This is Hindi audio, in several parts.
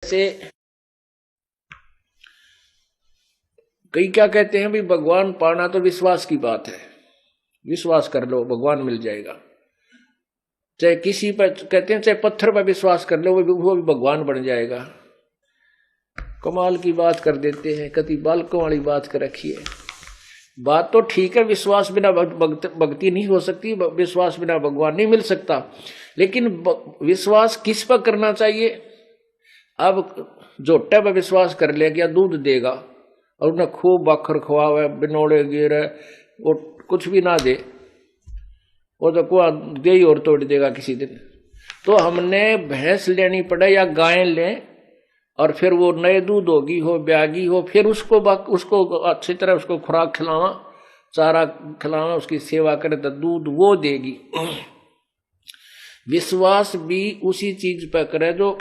जैसे कई क्या कहते हैं, भाई भगवान पाना तो विश्वास की बात है, विश्वास कर लो भगवान मिल जाएगा। चाहे किसी पर कहते हैं, चाहे पत्थर पर विश्वास कर लो वो भी भगवान बन जाएगा। कमाल की बात कर देते हैं, कति बालकों वाली बात कर रखी है। बात तो ठीक है, विश्वास बिना भक्ति नहीं हो सकती, विश्वास बिना भगवान नहीं मिल सकता, लेकिन विश्वास किस पर करना चाहिए। अब जोटे पर विश्वास कर ले क्या दूध देगा और उन्हें खूब बाखर खवावे, बिनोड़े गिरे, वो कुछ भी ना दे, वो तो कुआ दे ही और तोड़ देगा किसी दिन। तो हमने भैंस लेनी पड़े या गाय लें और फिर वो नए दूध होगी हो ब्यागी हो, फिर उसको अच्छी तरह उसको खुराक खिलावा, चारा खिलावा, उसकी सेवा करे तो दूध वो देगी। विश्वास भी उसी चीज पर करे जो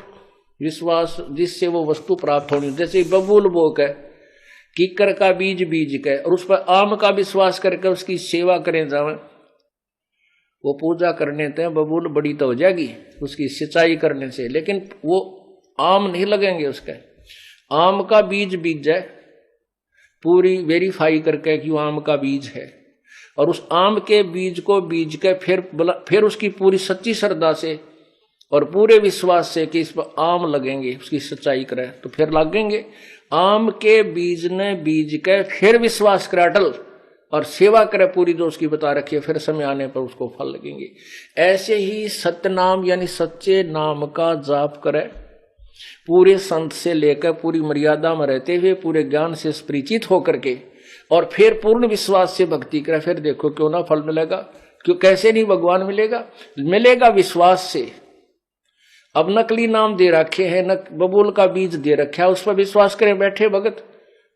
विश्वास जिससे वो वस्तु प्राप्त होनी। जैसे बबूल बो के कीकर का बीज बीज के और उस पर आम का विश्वास करके उसकी सेवा करें जावे, वो पूजा करने से बबूल बड़ी तो हो जाएगी उसकी सिंचाई करने से, लेकिन वो आम नहीं लगेंगे उसके। आम का बीज बीज जाए पूरी वेरीफाई करके कि वो आम का बीज है, और उस आम के बीज को बीज के फिर उसकी पूरी सच्ची श्रद्धा से और पूरे विश्वास से कि इस पर आम लगेंगे, उसकी सच्चाई करे तो फिर लगेंगे। आम के बीज ने बीज के फिर विश्वास करे अटल और सेवा करे पूरी जो उसकी बता रखी है, फिर समय आने पर उसको फल लगेंगे। ऐसे ही सत्य नाम यानी सच्चे नाम का जाप करे, पूरे संत से लेकर पूरी मर्यादा में रहते हुए पूरे ज्ञान से परिचित होकर के, और फिर पूर्ण विश्वास से भक्ति करे, फिर देखो क्यों ना फल मिलेगा। क्यों कैसे नहीं भगवान मिलेगा, मिलेगा विश्वास से। अब नकली नाम दे रखे हैं, बबूल का बीज दे रखा है, उस पर विश्वास करें बैठे भगत।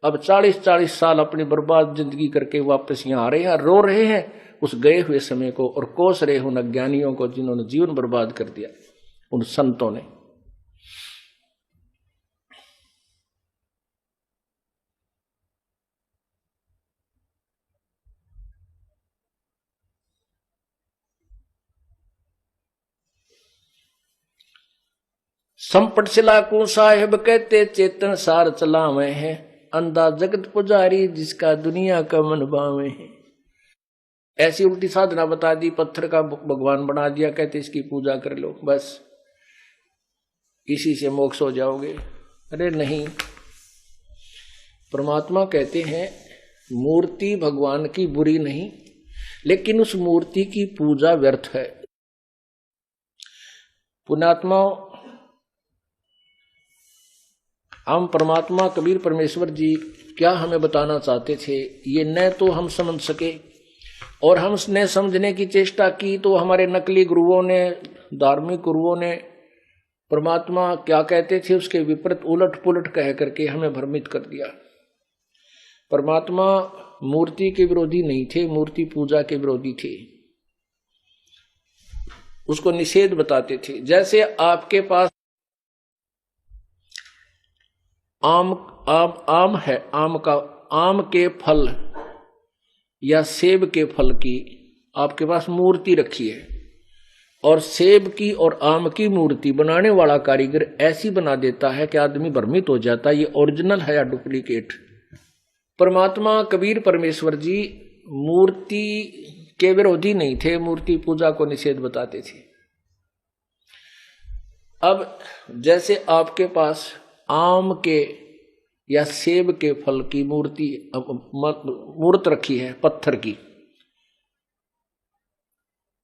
अब 40-40 साल अपनी बर्बाद जिंदगी करके वापस यहाँ आ रहे हैं, रो रहे हैं उस गए हुए समय को और कोस रहे उन अज्ञानियों को जिन्होंने जीवन बर्बाद कर दिया, उन संतों ने। संपट सिलाकू साहेब कहते चेतन सार चलावे हैं, अंधा जगत पुजारी जिसका दुनिया का मन भावे है। ऐसी उल्टी साधना बता दी, पत्थर का भगवान बना दिया, कहते इसकी पूजा कर लो बस इसी से मोक्ष हो जाओगे। अरे नहीं, परमात्मा कहते हैं मूर्ति भगवान की बुरी नहीं, लेकिन उस मूर्ति की पूजा व्यर्थ है। पुण्यात्मा, हम परमात्मा कबीर परमेश्वर जी क्या हमें बताना चाहते थे ये न तो हम समझ सके, और हम ने समझने की चेष्टा की तो हमारे नकली गुरुओं ने, धार्मिक गुरुओं ने परमात्मा क्या कहते थे उसके विपरीत उलट पुलट कह करके हमें भ्रमित कर दिया। परमात्मा मूर्ति के विरोधी नहीं थे, मूर्ति पूजा के विरोधी थे, उसको निषेध बताते थे। जैसे आपके पास आम है, आम के फल या सेब के फल की आपके पास मूर्ति रखी है, और सेब की और आम की मूर्ति बनाने वाला कारीगर ऐसी बना देता है कि आदमी भ्रमित हो जाता है ये ओरिजिनल है या डुप्लीकेट। परमात्मा कबीर परमेश्वर जी मूर्ति के विरोधी नहीं थे, मूर्ति पूजा को निषेध बताते थे। अब जैसे आपके पास आम के या सेब के फल की मूर्त रखी है पत्थर की,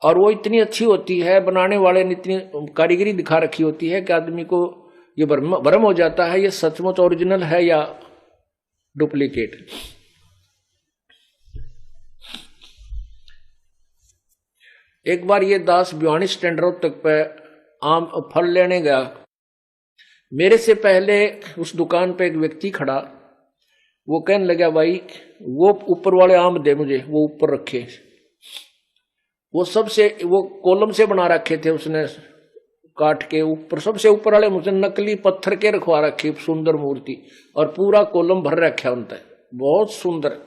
और वो इतनी अच्छी होती है, बनाने वाले ने इतनी कारीगरी दिखा रखी होती है कि आदमी को ये भ्रम हो जाता है ये सचमुच ओरिजिनल है या डुप्लीकेट। एक बार ये दास भिवानी स्टैंड रोड तक पे आम फल लेने गया, मेरे से पहले उस दुकान पे एक व्यक्ति खड़ा, वो कहने लगा भाई वो ऊपर वाले आम दे मुझे, वो ऊपर रखे, वो कॉलम से बना रखे थे उसने काट के ऊपर, सबसे ऊपर वाले मुझे नकली पत्थर के रखवा रखी सुंदर मूर्ति, और पूरा कॉलम भर रखा उनका, बहुत सुंदर।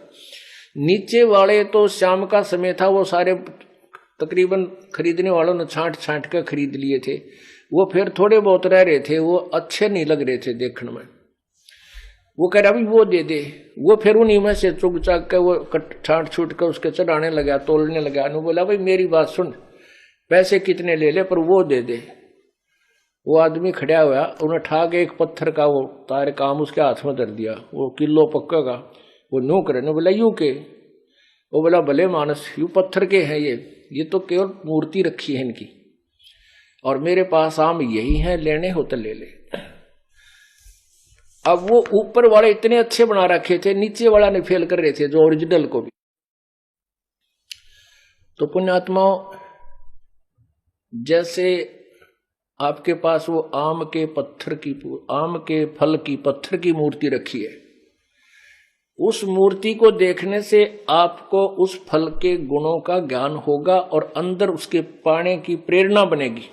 नीचे वाले तो शाम का समय था, वो सारे तकरीबन खरीदने वालों ने छांट छांट कर खरीद लिए थे, वो फिर थोड़े बहुत रह रहे थे, वो अच्छे नहीं लग रहे थे देखने में। वो कह रहा अभी वो दे दे। वो फिर उन्हीं में से चुग चाक के वो छाट छूट के उसके चढ़ाने लगा, तोलने लगा। उन्होंने बोला भाई मेरी बात सुन, पैसे कितने ले ले पर वो दे दे। वो आदमी खड़ा हुआ, उन्हें ठा के एक पत्थर का वो तार काम उसके हाथ में धर दिया, वो किलो पक्का का। वो नो करे ने बोला यूं के। वो बोला भले मानस, यूं पत्थर के हैं ये तो केवल मूर्ति रखी है इनकी, और मेरे पास आम यही है, लेने हो तो ले ले। अब वो ऊपर वाले इतने अच्छे बना रखे थे, नीचे वाला ने फेल कर रहे थे जो ओरिजिनल को भी। तो पुण्यात्माओं, जैसे आपके पास वो आम के फल की पत्थर की मूर्ति रखी है, उस मूर्ति को देखने से आपको उस फल के गुणों का ज्ञान होगा और अंदर उसके पाने की प्रेरणा बनेगी।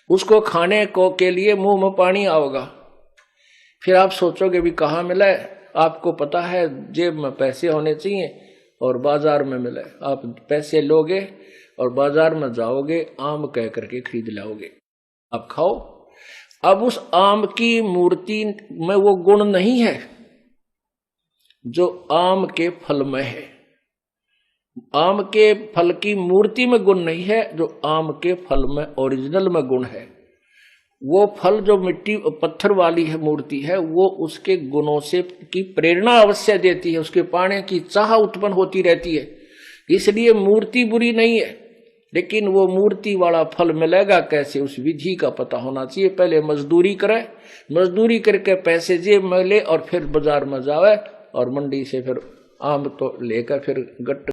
उसको खाने को के लिए मुंह में पानी आओगा। फिर आप सोचोगे भी कहाँ मिला है। आपको पता है जेब में पैसे होने चाहिए और बाजार में मिला है। आप पैसे लोगे और बाजार में जाओगे, आम कह करके खरीद लाओगे, आप खाओ। अब उस आम की मूर्ति में वो गुण नहीं है जो आम के फल में है। आम के फल की मूर्ति में गुण नहीं है जो आम के फल में ओरिजिनल में गुण है। वो फल जो मिट्टी पत्थर वाली है मूर्ति है, वो उसके गुणों से की प्रेरणा अवश्य देती है, उसके पाने की चाह उत्पन्न होती रहती है। इसलिए मूर्ति बुरी नहीं है, लेकिन वो मूर्ति वाला फल मिलेगा कैसे, उस विधि का पता होना चाहिए। पहले मजदूरी करे, मजदूरी करके पैसे जेब में ले और फिर बाजार में जावे और मंडी से फिर आम तो लेकर फिर गट्ट